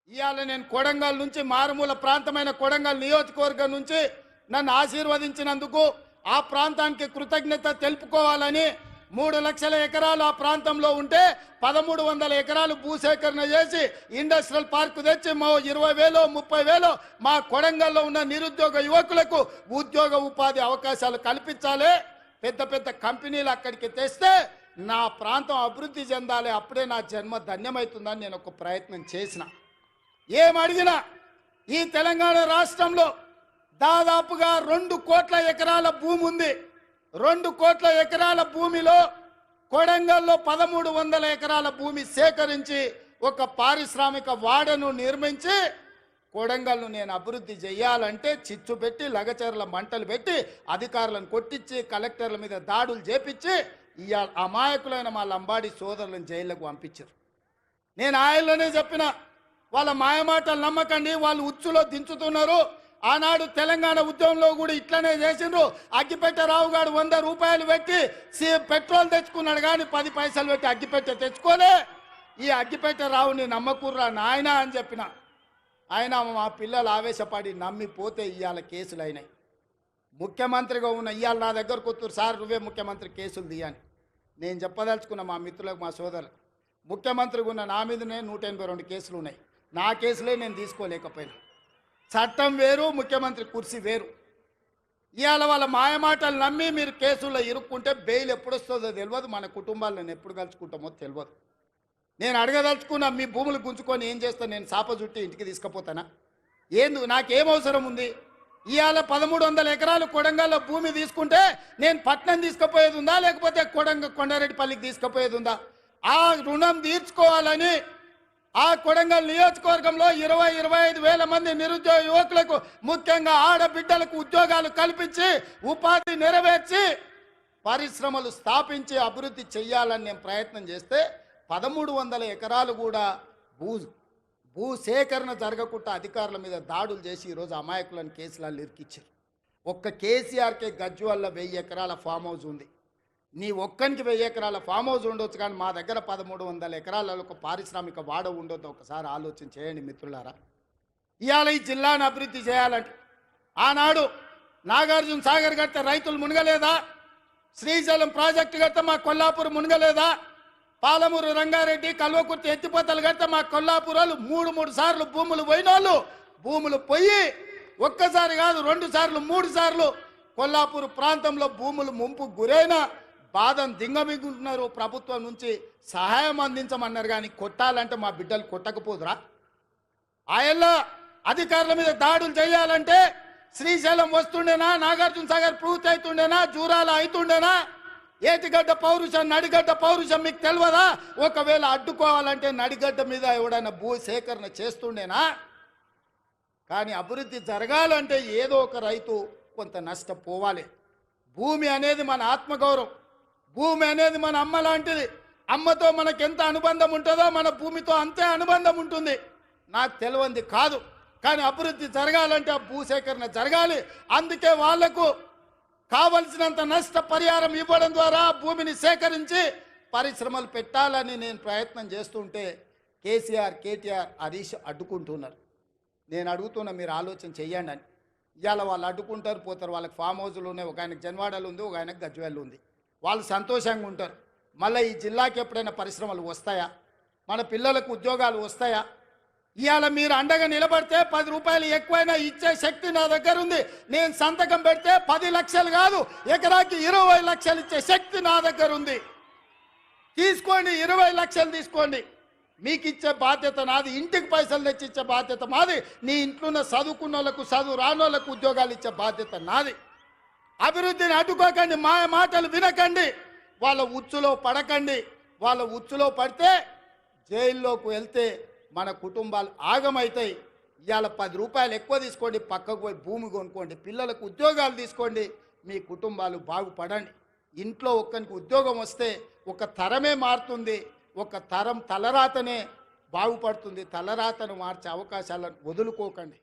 ఇవాళ నేను కొడంగల్ నుంచి మారుమూల ప్రాంతమైన కొడంగల్ నియోజకవర్గం నుంచి నన్ను ఆశీర్వదించినందుకు ఆ ప్రాంతానికి కృతజ్ఞత తెలుపుకోవాలని 3 లక్షల ఎకరాలు ఆ ప్రాంతంలో ఉంటే 1300 ఎకరాలు భూసేకరణ చేసి ఇండస్ట్రియల్ పార్క్ తెచ్చి 20,000 30,000 మా కొడంగల్లో ఉన్న నిరుద్యోగ యువకులకు ఉద్యోగ ఉపాధి అవకాశాలు కల్పించాలి. పెద్ద పెద్ద కంపెనీలు అక్కడికి తెస్తే నా ప్రాంతం అభివృద్ధి చెందాలి. అప్పుడే నా జన్మ ధన్యమవుతుందని నేను ఒక ప్రయత్నం చేసిన. ఏమడిగినా ఈ తెలంగాణ రాష్ట్రంలో దాదాపుగా 2 కోట్ల ఎకరాల భూమి ఉంది. 2 కోట్ల ఎకరాల భూమిలో కొడంగల్లో 1300 ఎకరాల భూమి సేకరించి ఒక పారిశ్రామిక వాడను నిర్మించి కొడంగల్ను నేను అభివృద్ధి చేయాలంటే చిచ్చు పెట్టి లగచర్ల మంటలు పెట్టి అధికారులను కొట్టించి కలెక్టర్ల మీద దాడులు చేపించి ఇవాళ అమాయకులైన మా లంబాడి సోదరులను జైళ్లకు పంపించారు. నేను ఆయనలోనే చెప్పిన, వాళ్ళ మాయమాటలు నమ్మకండి, వాళ్ళు ఉచ్చులో దించుతున్నారు. ఆనాడు తెలంగాణ ఉద్యమంలో కూడా ఇట్లనే చేసిండ్రు. అగ్గిపెట్టె రావు గారు 100 రూపాయలు పెట్టి పెట్రోల్ తెచ్చుకున్నాడు, కానీ 10 పైసలు పెట్టి అగ్గిపెట్టె తెచ్చుకోలే. ఈ అగ్గిపెట్టె రావుని నమ్మకుర్రా నాయన అని చెప్పిన. ఆయన మా పిల్లలు ఆవేశపడి నమ్మిపోతే ఇవాళ కేసులు అయినాయి. ముఖ్యమంత్రిగా ఉన్న ఇవాళ నా దగ్గరకు వస్తారు, సార్ నువ్వే ముఖ్యమంత్రి కేసులు తీయని. నేను చెప్పదలుచుకున్న మా మిత్రులకు మా సోదరులకు, ముఖ్యమంత్రిగా ఉన్న నా మీదనే 182 కేసులు ఉన్నాయి. నా కేసులే నేను తీసుకోలేకపోయినా. చట్టం వేరు, ముఖ్యమంత్రి కుర్చీ వేరు. ఇవాళ వాళ్ళ మాయమాటలు నమ్మి మీరు కేసుల్లో ఇరుక్కుంటే బెయిల్ ఎప్పుడు వస్తుందో తెలియదు, మన కుటుంబాలను ఎప్పుడు కలుసుకుంటామో తెలియదు. నేను అడగదలుచుకున్నా, మీ భూములు గుంజుకొని ఏం చేస్తాను? నేను చాప చుట్టి ఇంటికి తీసుకుపోతానా? నాకేం అవసరం ఉంది? ఇవాళ 1300 ఎకరాలు కొడంగల్లో భూమి తీసుకుంటే నేను పట్నం తీసుకుపోయేది ఉందా, లేకపోతే కొండారెడ్డిపల్లికి తీసుకుపోయేది ఉందా? ఆ రుణం తీర్చుకోవాలని ఆ కొడంగల్ నియోజకవర్గంలో 20-25 వేల మంది నిరుద్యోగ యువకులకు, ముఖ్యంగా ఆడబిడ్డలకు ఉద్యోగాలు కల్పించి ఉపాధి నెరవేర్చి పరిశ్రమలు స్థాపించి అభివృద్ధి చేయాలని నేను ప్రయత్నం చేస్తే 1300 ఎకరాలు కూడా భూసేకరణ జరగకుండా అధికారుల మీద దాడులు చేసి ఈరోజు అమాయకులను కేసులలో ఇరికిచ్చారు. ఒక్క కేసీఆర్కే గజ్వేల్లో 1000 ఎకరాల ఫామ్ హౌస్ ఉంది. నీ ఒక్కనికి 1000 ఎకరాల ఫామ్ హౌస్ ఉండొచ్చు, కానీ మా దగ్గర 1300 ఎకరాలలో ఒక పారిశ్రామిక వాడ ఉండొద్దు. ఒకసారి ఆలోచన చేయండి మిత్రులారా. ఇవాళ ఈ జిల్లాను అభివృద్ధి చేయాలంటే ఆనాడు నాగార్జున సాగర్ కడితే రైతులు మునగలేదా? శ్రీశైలం ప్రాజెక్టు కడితే మా కొల్లాపూర్ మునగలేదా? పాలమూరు రంగారెడ్డి కల్వకుర్తి ఎత్తిపోతలు కడితే మా కొల్లాపూరాలు 3 సార్లు భూములు పోయినోళ్ళు భూములు పోయి ఒక్కసారి కాదు 2 సార్లు 3 సార్లు కొల్లాపూర్ ప్రాంతంలో భూములు ముంపు గురైన బాధను దింగమింగుతున్నారు. ప్రభుత్వం నుంచి సహాయం అందించమన్నారు, కానీ కొట్టాలంటే మా బిడ్డలు కొట్టకపోదురా? ఆయల్లో అధికారుల మీద దాడులు చేయాలంటే శ్రీశైలం వస్తుండేనా, నాగార్జున సాగర్ పూర్తి అవుతుండేనా, జూరాల అవుతుండేనా? ఏటిగడ్డ పౌరుషం నడిగడ్డ పౌరుషం మీకు తెలియదా? ఒకవేళ అడ్డుకోవాలంటే నడిగడ్డ మీద ఎవడైనా భూ సేకరణ చేస్తుండేనా? కానీ అభివృద్ధి జరగాలంటే ఏదో ఒక రైతు కొంత నష్టపోవాలి. భూమి అనేది మన ఆత్మగౌరవం, భూమి అనేది మన అమ్మ లాంటిది. అమ్మతో మనకు ఎంత అనుబంధం ఉంటుందో మన భూమితో అంతే అనుబంధం ఉంటుంది. నాకు తెలియంది కాదు, కానీ అభివృద్ధి జరగాలంటే ఆ భూసేకరణ జరగాలి. అందుకే వాళ్లకు కావలసినంత నష్ట పరిహారం ఇవ్వడం ద్వారా భూమిని సేకరించి పరిశ్రమలు పెట్టాలని నేను ప్రయత్నం చేస్తుంటే కేసీఆర్, కేటీఆర్, హరీష్ అడ్డుకుంటున్నారు. నేను అడుగుతున్నా, మీరు ఆలోచన చెయ్యండి అని. ఇవాళ వాళ్ళు అడ్డుకుంటారు, పోతారు. వాళ్ళకి ఫామ్ హౌజులు ఉన్నాయి, ఒక ఆయనకు జన్వాడలు ఉంది, ఒక ఆయనకు గజ్వేల్ ఉంది. వాళ్ళు సంతోషంగా ఉంటారు. మళ్ళీ ఈ జిల్లాకి ఎప్పుడైనా పరిశ్రమలు వస్తాయా? మన పిల్లలకు ఉద్యోగాలు వస్తాయా? ఇవాళ మీరు అండగా నిలబడితే 10 రూపాయలు ఎక్కువైనా ఇచ్చే శక్తి నా దగ్గర ఉంది. నేను సంతకం పెడితే 10 లక్షలు కాదు, ఎకరాకి 20 లక్షలు ఇచ్చే శక్తి నా దగ్గర ఉంది. తీసుకోండి, 20 లక్షలు తీసుకోండి. మీకు ఇచ్చే బాధ్యత నాది, ఇంటికి పైసలు తెచ్చి ఇచ్చే బాధ్యత మాది. నీ ఇంట్లో ఉన్న చదువుకున్న వాళ్ళకు, చదువు రానోళ్ళకు ఉద్యోగాలు ఇచ్చే బాధ్యత నాది. అభివృద్ధిని అడ్డుకోకండి, మాయ మాటలు వినకండి, వాళ్ళ ఉచ్చులో పడకండి. వాళ్ళ ఉచ్చులో పడితే జైల్లోకి వెళ్తే మన కుటుంబాలు ఆగమవుతాయి. ఇవాళ 10 రూపాయలు ఎక్కువ తీసుకోండి, పక్కకు పోయి భూమి కొనుక్కోండి, పిల్లలకు ఉద్యోగాలు తీసుకోండి, మీ కుటుంబాలు బాగుపడండి. ఇంట్లో ఒక్కరికి ఉద్యోగం వస్తే ఒక తరమే మారుతుంది, ఒక తరం తలరాతనే బాగుపడుతుంది. తలరాతను మార్చే అవకాశాలను వదులుకోకండి.